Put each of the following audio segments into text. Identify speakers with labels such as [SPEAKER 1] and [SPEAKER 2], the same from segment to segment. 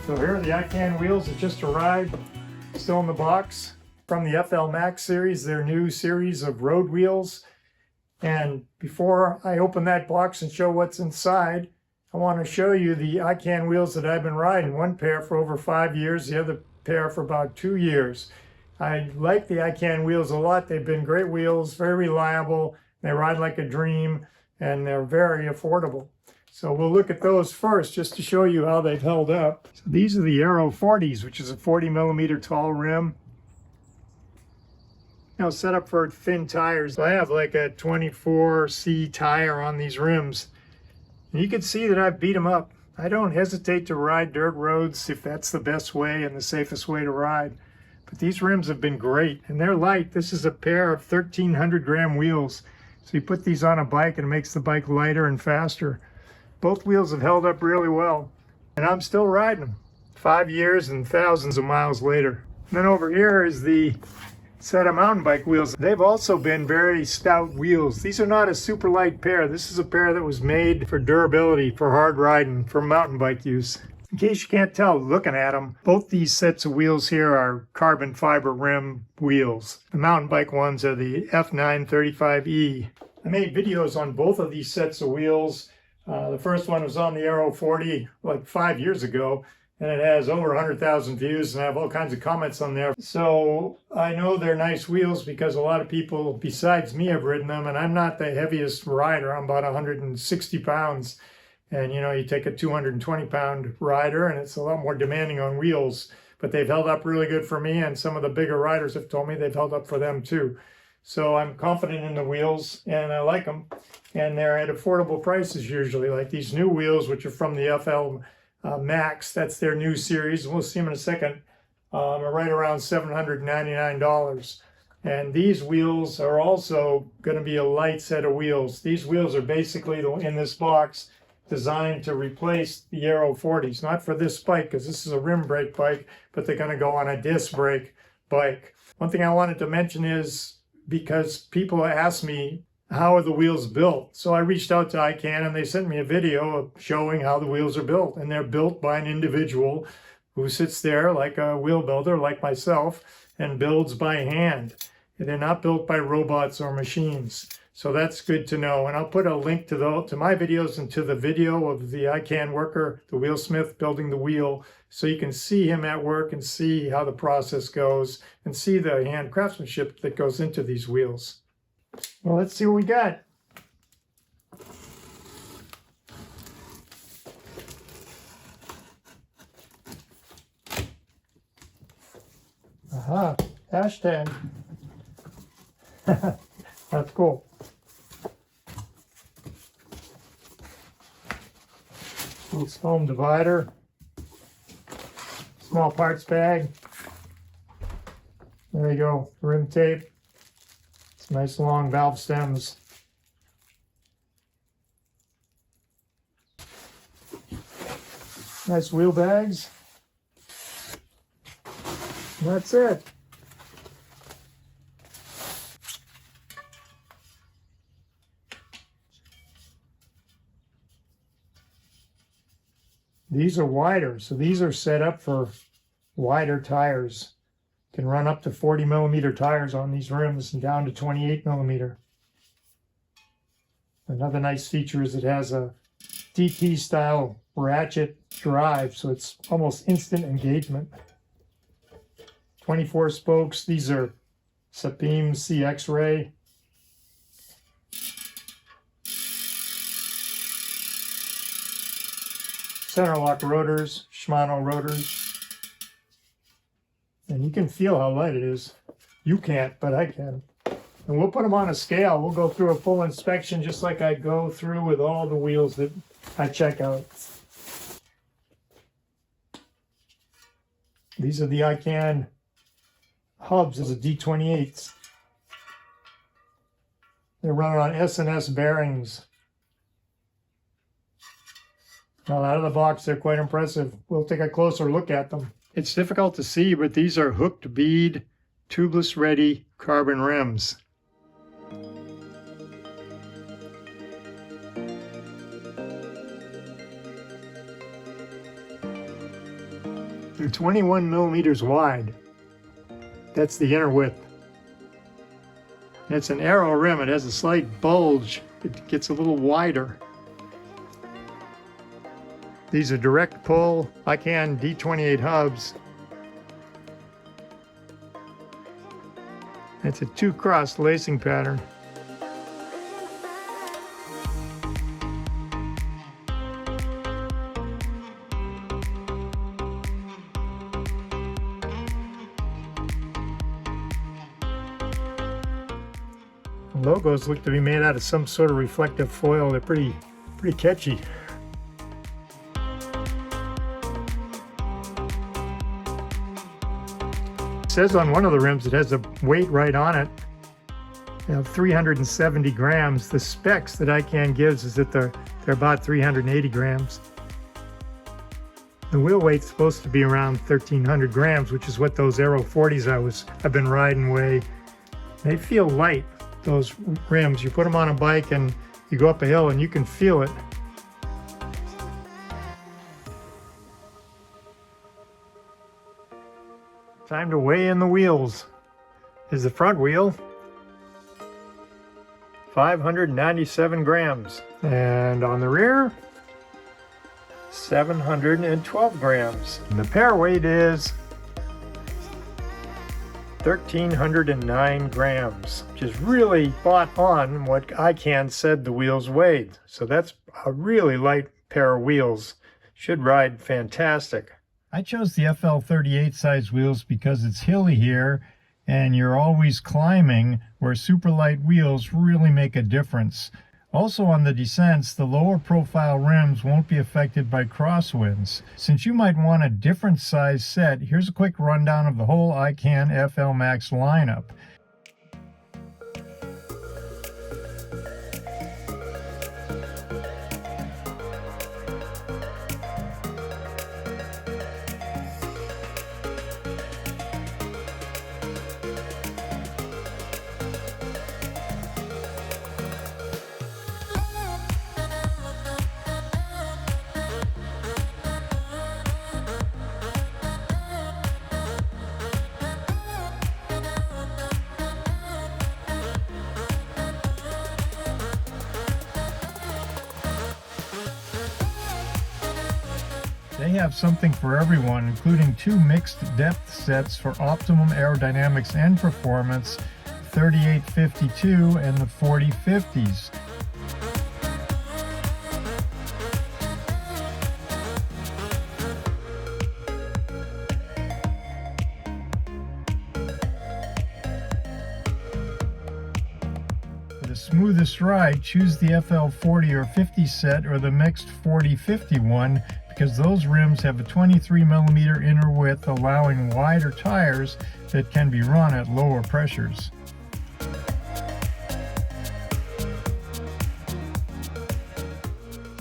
[SPEAKER 1] So here are the ICAN wheels that just arrived, still in the box, from the FL MAX series, their new series of road wheels. And before I open that box and show what's inside, I want to show you the ICAN wheels that I've been riding. One pair for over 5 years, the other pair for about 2 years. I like the ICAN wheels a lot. They've been great wheels, very reliable. They ride like a dream, and they're very affordable. So we'll look at those first just to show you how they've held up. So these are the Aero 40s, which is a 40mm tall rim. Now set up for thin tires. I have like a 24C tire on these rims. And you can see that I've beat them up. I don't hesitate to ride dirt roads if that's the best way and the safest way to ride. But these rims have been great, and they're light. This is a pair of 1,300 gram wheels. So you put these on a bike and it makes the bike lighter and faster. Both wheels have held up really well, and I'm still riding them 5 years and thousands of miles later. And then over here is the set of mountain bike wheels. They've also been very stout wheels. These are not a super light pair. This is a pair that was made for durability, for hard riding, for mountain bike use. In case you can't tell looking at them, both these sets of wheels here are carbon fiber rim wheels. The mountain bike ones are the F935E. I made videos on both of these sets of wheels. The first one was on the Aero 40 like 5 years ago, and it has over 100,000 views, and I have all kinds of comments on there. So I know they're nice wheels because a lot of people besides me have ridden them, and I'm not the heaviest rider. I'm about 160 pounds. And you know, you take a 220-pound rider and it's a lot more demanding on wheels, but they've held up really good for me, and some of the bigger riders have told me they've held up for them too. So I'm confident in the wheels and I like them, and they're at affordable prices usually. Like these new wheels, which are from the FL MAX, that's their new series, we'll see them in a second, are right around $799. And these wheels are also going to be a light set of wheels. These wheels are basically, in this box, designed to replace the Aero 40s, not for this bike because this is a rim brake bike, but they're going to go on a disc brake bike. One thing I wanted to mention is, because people ask me, how are the wheels built? So I reached out to ICAN and they sent me a video of showing how the wheels are built. And they're built by an individual who sits there like a wheel builder, like myself, and builds by hand. They're not built by robots or machines. So that's good to know. And I'll put a link to my videos and to the video of the ICAN worker, the wheelsmith, building the wheel, so you can see him at work and see how the process goes and see the hand craftsmanship that goes into these wheels. Well, let's see what we got. Aha, hashtag. That's cool. Little foam divider, small parts bag. There you go, rim tape. It's nice long valve stems. Nice wheel bags. And that's it. These are wider, so these are set up for wider tires. You can run up to 40mm tires on these rims and down to 28mm. Another nice feature is it has a DT style ratchet drive, so it's almost instant engagement. 24 spokes, these are Sapim CX-Ray. Center lock rotors, Shimano rotors. And you can feel how light it is. You can't, but I can. And we'll put them on a scale. We'll go through a full inspection just like I go through with all the wheels that I check out. These are the ICAN hubs as a D28s. They're running on S&S bearings. Now out of the box, they're quite impressive. We'll take a closer look at them. It's difficult to see, but these are hooked bead, tubeless ready carbon rims. They're 21 millimeters wide. That's the inner width. And it's an aero rim. It has a slight bulge. It gets a little wider. These are direct pull ICAN D28 hubs. It's a 2-cross lacing pattern. The logos look to be made out of some sort of reflective foil. They're pretty catchy. It says on one of the rims it has a weight right on it. You know, 370 grams. The specs that ICAN gives is that they're about 380 grams. The wheel weight's supposed to be around 1,300 grams, which is what those Aero 40s I've been riding weigh. They feel light, those rims. You put them on a bike and you go up a hill and you can feel it. Time to weigh in the wheels. Is the front wheel 597 grams, and on the rear 712 grams. And the pair weight is 1,309 grams, which is really spot on what ICAN said the wheels weighed. So that's a really light pair of wheels. Should ride fantastic. I chose the FL38 size wheels because it's hilly here and you're always climbing, where super light wheels really make a difference. Also on the descents, the lower profile rims won't be affected by crosswinds. Since you might want a different size set, here's a quick rundown of the whole ICAN FL MAX lineup. They have something for everyone, including 2 mixed depth sets for optimum aerodynamics and performance, 3852 and the 4050s. For the smoothest ride, choose the FL 40 or 50 set or the mixed 4051, because those rims have a 23mm inner width, allowing wider tires that can be run at lower pressures.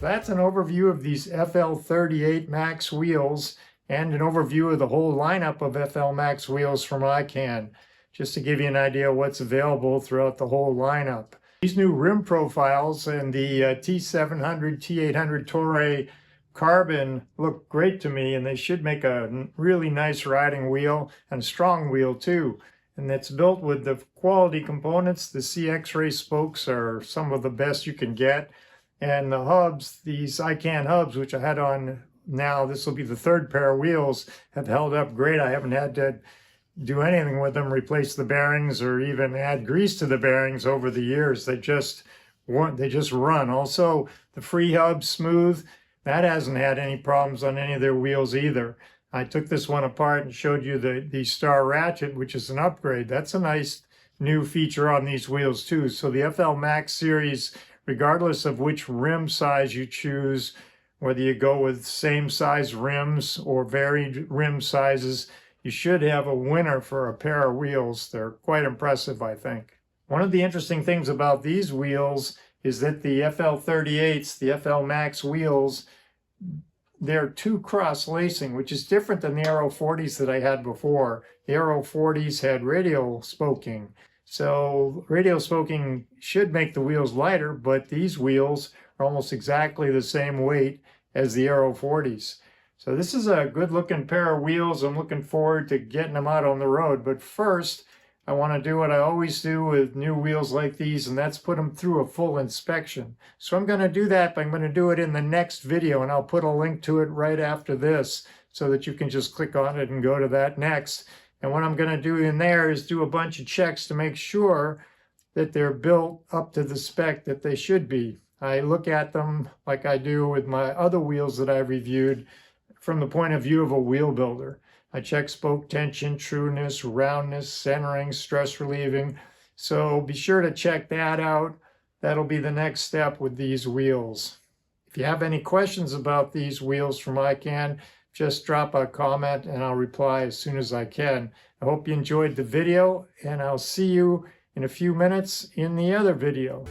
[SPEAKER 1] That's an overview of these FL38 MAX wheels and an overview of the whole lineup of FL MAX wheels from ICAN, just to give you an idea of what's available throughout the whole lineup. These new rim profiles and the T700, T800 Torre carbon look great to me, and they should make a really nice riding wheel and strong wheel too. And it's built with the quality components. The CX-ray spokes are some of the best you can get. And the hubs, these ICAN hubs, which I had on now, this will be the 3rd pair of wheels, have held up great. I haven't had to do anything with them, replace the bearings or even add grease to the bearings over the years. They just run. Also, the free hub, smooth. That hasn't had any problems on any of their wheels either. I took this one apart and showed you the Star Ratchet, which is an upgrade. That's a nice new feature on these wheels too. So the FL MAX series, regardless of which rim size you choose, whether you go with same size rims or varied rim sizes, you should have a winner for a pair of wheels. They're quite impressive, I think. One of the interesting things about these wheels is that the FL38s, the FL MAX wheels, they're 2-cross lacing, which is different than the Aero 40s that I had before. The Aero 40s had radial spoking. So radial spoking should make the wheels lighter, but these wheels are almost exactly the same weight as the Aero 40s. So this is a good looking pair of wheels. I'm looking forward to getting them out on the road. But first, I want to do what I always do with new wheels like these, and that's put them through a full inspection. So I'm going to do that, but I'm going to do it in the next video, and I'll put a link to it right after this so that you can just click on it and go to that next. And what I'm going to do in there is do a bunch of checks to make sure that they're built up to the spec that they should be. I look at them like I do with my other wheels that I've reviewed from the point of view of a wheel builder. I check spoke tension, trueness, roundness, centering, stress relieving. So be sure to check that out. That'll be the next step with these wheels. If you have any questions about these wheels from ICAN, just drop a comment and I'll reply as soon as I can. I hope you enjoyed the video, and I'll see you in a few minutes in the other video.